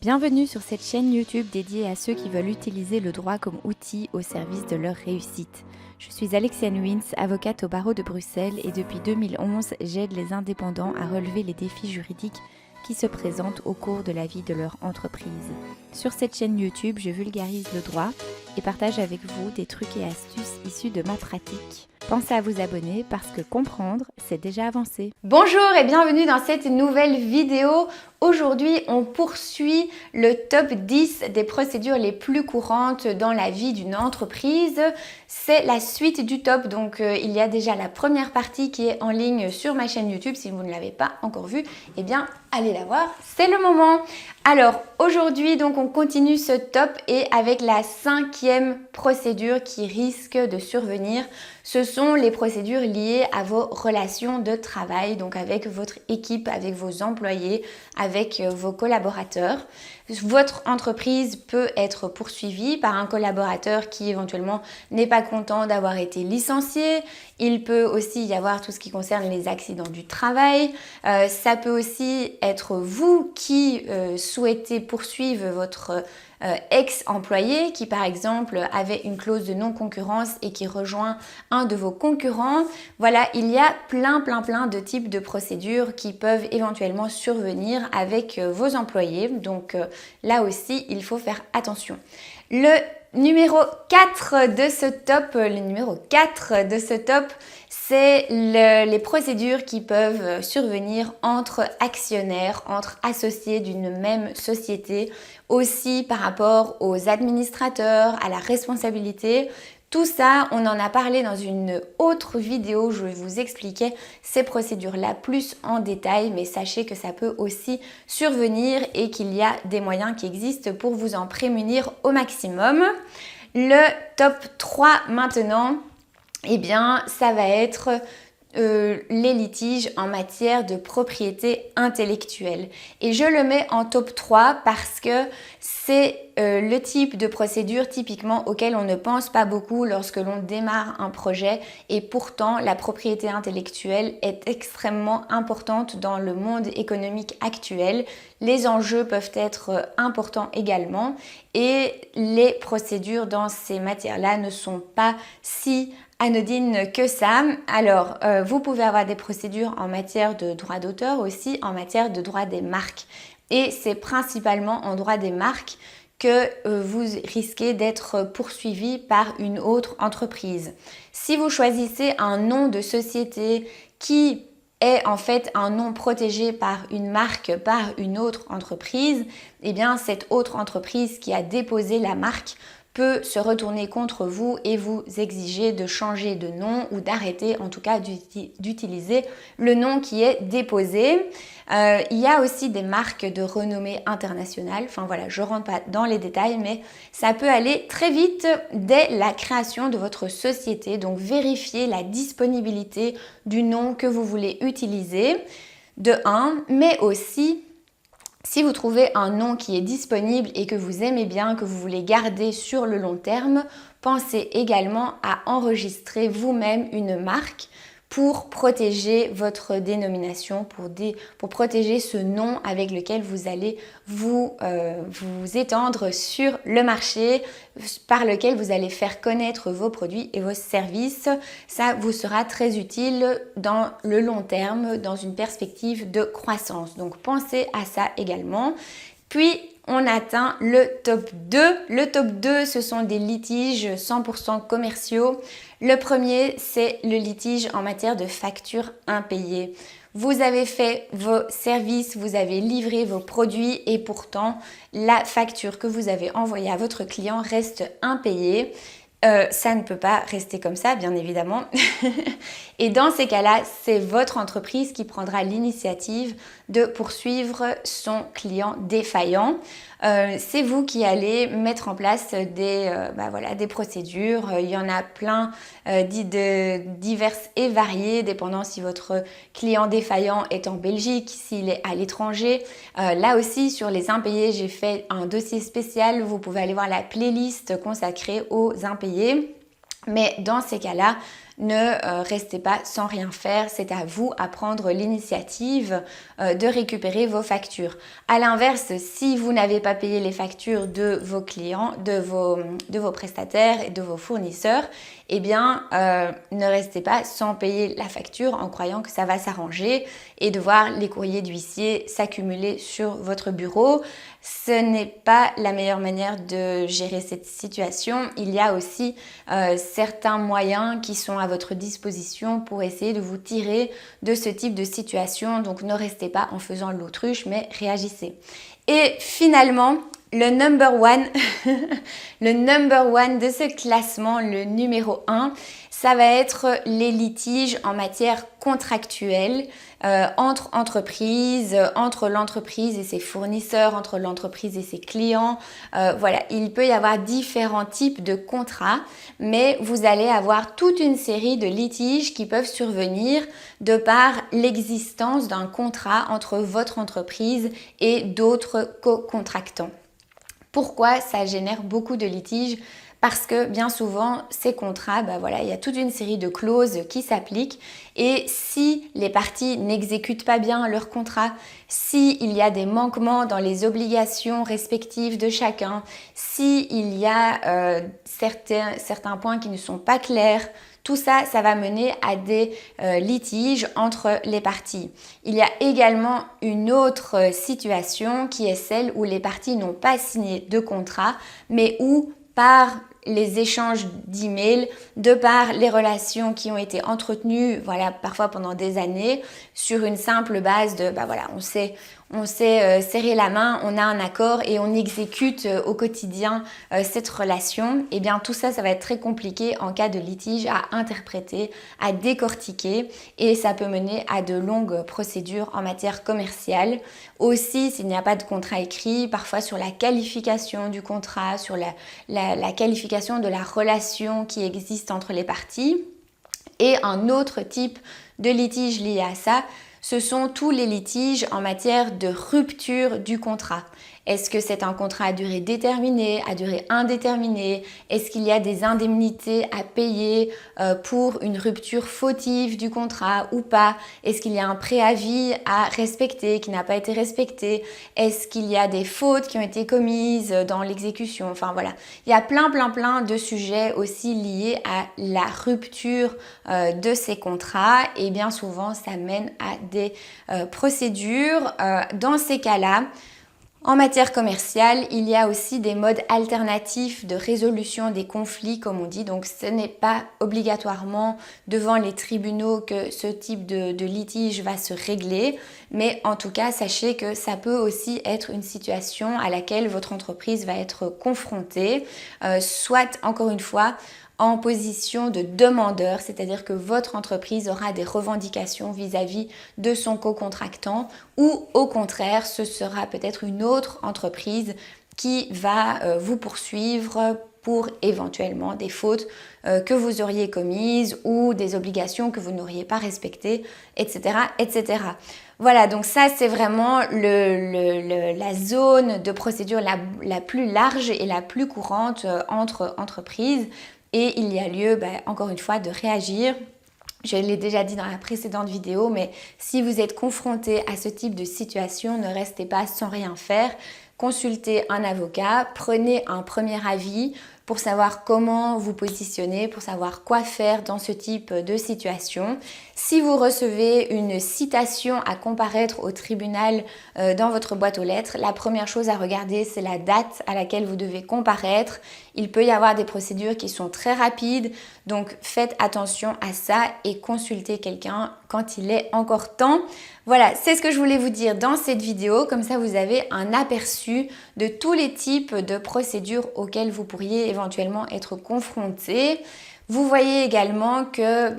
Bienvenue sur cette chaîne YouTube dédiée à ceux qui veulent utiliser le droit comme outil au service de leur réussite. Je suis Alexiane Wins, avocate au barreau de Bruxelles et depuis 2011, j'aide les indépendants à relever les défis juridiques qui se présentent au cours de la vie de leur entreprise. Sur cette chaîne YouTube, je vulgarise le droit et partage avec vous des trucs et astuces issus de ma pratique. Pensez à vous abonner parce que comprendre, c'est déjà avancer. Bonjour et bienvenue dans cette nouvelle vidéo. Aujourd'hui, on poursuit le top 10 des procédures les plus courantes dans la vie d'une entreprise. C'est la suite du top, donc il y a déjà la première partie qui est en ligne sur ma chaîne YouTube. Si vous ne l'avez pas encore vue, eh bien allez la voir, c'est le moment. Alors aujourd'hui, donc on continue ce top et avec la 5e procédure qui risque de survenir, ce sont les procédures liées à vos relations de travail, donc avec votre équipe, avec vos employés, avec vos collaborateurs. Votre entreprise peut être poursuivie par un collaborateur qui éventuellement n'est pas content d'avoir été licencié. Il peut aussi y avoir tout ce qui concerne les accidents du travail. Ça peut aussi être vous qui souhaitez poursuivre votre ex-employé qui par exemple avait une clause de non-concurrence et qui rejoint un de vos concurrents. Voilà, il y a plein de types de procédures qui peuvent éventuellement survenir avec vos employés. Donc là aussi, il faut faire attention. Le numéro 4 de ce top, c'est les procédures qui peuvent survenir entre actionnaires, entre associés d'une même société, aussi par rapport aux administrateurs, à la responsabilité. Tout ça, on en a parlé dans une autre vidéo, je vais vous expliquer ces procédures-là plus en détail, mais sachez que ça peut aussi survenir et qu'il y a des moyens qui existent pour vous en prémunir au maximum. Le top 3 maintenant, eh bien, ça va être les litiges en matière de propriété intellectuelle. Et je le mets en top 3 parce que c'est le type de procédure typiquement auquel on ne pense pas beaucoup lorsque l'on démarre un projet et pourtant la propriété intellectuelle est extrêmement importante dans le monde économique actuel. Les enjeux peuvent être importants également et les procédures dans ces matières-là ne sont pas si anodine que ça. Alors, vous pouvez avoir des procédures en matière de droit d'auteur aussi, en matière de droit des marques. Et c'est principalement en droit des marques que vous risquez d'être poursuivi par une autre entreprise. Si vous choisissez un nom de société qui est en fait un nom protégé par une marque, par une autre entreprise, eh bien cette autre entreprise qui a déposé la marque peut se retourner contre vous et vous exiger de changer de nom ou d'arrêter en tout cas d'utiliser le nom qui est déposé. Il y a aussi des marques de renommée internationale. Enfin voilà, je ne rentre pas dans les détails, mais ça peut aller très vite dès la création de votre société. Donc vérifiez la disponibilité du nom que vous voulez utiliser de 1, mais aussi si vous trouvez un nom qui est disponible et que vous aimez bien, que vous voulez garder sur le long terme, pensez également à enregistrer vous-même une marque pour protéger votre dénomination, pour protéger ce nom avec lequel vous allez vous étendre sur le marché, par lequel vous allez faire connaître vos produits et vos services. Ça vous sera très utile dans le long terme, dans une perspective de croissance. Donc pensez à ça également. Puis on atteint le top 2. Le top 2, ce sont des litiges 100% commerciaux. Le premier, c'est le litige en matière de factures impayées. Vous avez fait vos services, vous avez livré vos produits et pourtant la facture que vous avez envoyée à votre client reste impayée. Ça ne peut pas rester comme ça, bien évidemment. Et dans ces cas-là, c'est votre entreprise qui prendra l'initiative de poursuivre son client défaillant. C'est vous qui allez mettre en place des procédures. Il y en a plein diverses et variées, dépendant si votre client défaillant est en Belgique, s'il est à l'étranger. Là aussi, sur les impayés, j'ai fait un dossier spécial. Vous pouvez aller voir la playlist consacrée aux impayés. Mais dans ces cas-là, ne restez pas sans rien faire. C'est à vous à prendre l'initiative de récupérer vos factures. À l'inverse, si vous n'avez pas payé les factures de vos clients, de vos prestataires et de vos fournisseurs, eh bien, ne restez pas sans payer la facture en croyant que ça va s'arranger et de voir les courriers d'huissier s'accumuler sur votre bureau. Ce n'est pas la meilleure manière de gérer cette situation. Il y a aussi certains moyens qui sont à votre disposition pour essayer de vous tirer de ce type de situation. Donc, ne restez pas en faisant l'autruche, mais réagissez. Et finalement, le number one, le number one de ce classement, le numéro 1, ça va être les litiges en matière contractuelle entre entreprises, entre l'entreprise et ses fournisseurs, entre l'entreprise et ses clients. Voilà, il peut y avoir différents types de contrats, mais vous allez avoir toute une série de litiges qui peuvent survenir de par l'existence d'un contrat entre votre entreprise et d'autres co-contractants. Pourquoi ça génère beaucoup de litiges? Parce que bien souvent, ces contrats, il y a toute une série de clauses qui s'appliquent et si les parties n'exécutent pas bien leur contrat, s'il y a des manquements dans les obligations respectives de chacun, s'il y a certains points qui ne sont pas clairs, tout ça, ça va mener à des litiges entre les parties. Il y a également une autre situation qui est celle où les parties n'ont pas signé de contrat, mais où par les échanges d'emails, de par les relations qui ont été entretenues, parfois pendant des années, sur une simple base de, on s'est serré la main, on a un accord et on exécute au quotidien cette relation. Et bien tout ça, ça va être très compliqué en cas de litige à interpréter, à décortiquer et ça peut mener à de longues procédures en matière commerciale. Aussi, s'il n'y a pas de contrat écrit, parfois sur la qualification du contrat, sur la qualification de la relation qui existe entre les parties. Et un autre type de litige lié à ça, ce sont tous les litiges en matière de rupture du contrat. Est-ce que c'est un contrat à durée déterminée, à durée indéterminée? Est-ce qu'il y a des indemnités à payer pour une rupture fautive du contrat ou pas? Est-ce qu'il y a un préavis à respecter qui n'a pas été respecté? Est-ce qu'il y a des fautes qui ont été commises dans l'exécution? Enfin voilà, il y a plein de sujets aussi liés à la rupture de ces contrats et bien souvent ça mène à des procédures. Dans ces cas-là, en matière commerciale, il y a aussi des modes alternatifs de résolution des conflits, comme on dit. Donc, ce n'est pas obligatoirement devant les tribunaux que ce type de litige va se régler. Mais en tout cas, sachez que ça peut aussi être une situation à laquelle votre entreprise va être confrontée. Soit, encore une fois, en position de demandeur, c'est-à-dire que votre entreprise aura des revendications vis-à-vis de son co-contractant ou au contraire, ce sera peut-être une autre entreprise qui va vous poursuivre pour éventuellement des fautes que vous auriez commises ou des obligations que vous n'auriez pas respectées, etc., etc. Voilà, donc ça c'est vraiment la zone de procédure la plus large et la plus courante entre entreprises. Et il y a lieu, encore une fois, de réagir. Je l'ai déjà dit dans la précédente vidéo, mais si vous êtes confronté à ce type de situation, ne restez pas sans rien faire. Consultez un avocat, prenez un premier avis pour savoir comment vous positionner, pour savoir quoi faire dans ce type de situation. Si vous recevez une citation à comparaître au tribunal dans votre boîte aux lettres, la première chose à regarder, c'est la date à laquelle vous devez comparaître. Il peut y avoir des procédures qui sont très rapides, donc faites attention à ça et consultez quelqu'un quand il est encore temps. Voilà, c'est ce que je voulais vous dire dans cette vidéo. Comme ça, vous avez un aperçu de tous les types de procédures auxquelles vous pourriez éventuellement être confronté. Vous voyez également que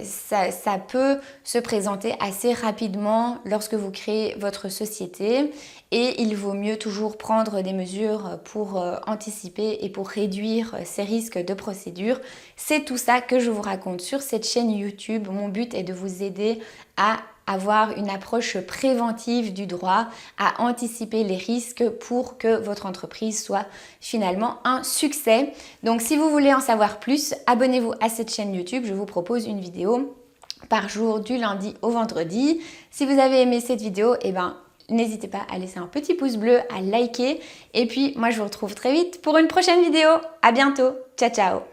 ça peut se présenter assez rapidement lorsque vous créez votre société et il vaut mieux toujours prendre des mesures pour anticiper et pour réduire ces risques de procédure. C'est tout ça que je vous raconte sur cette chaîne YouTube. Mon but est de vous aider à avoir une approche préventive du droit, à anticiper les risques pour que votre entreprise soit finalement un succès. Donc si vous voulez en savoir plus, abonnez-vous à cette chaîne YouTube, je vous propose une vidéo par jour du lundi au vendredi. Si vous avez aimé cette vidéo, n'hésitez pas à laisser un petit pouce bleu, à liker. Et puis moi je vous retrouve très vite pour une prochaine vidéo. À bientôt. Ciao ciao.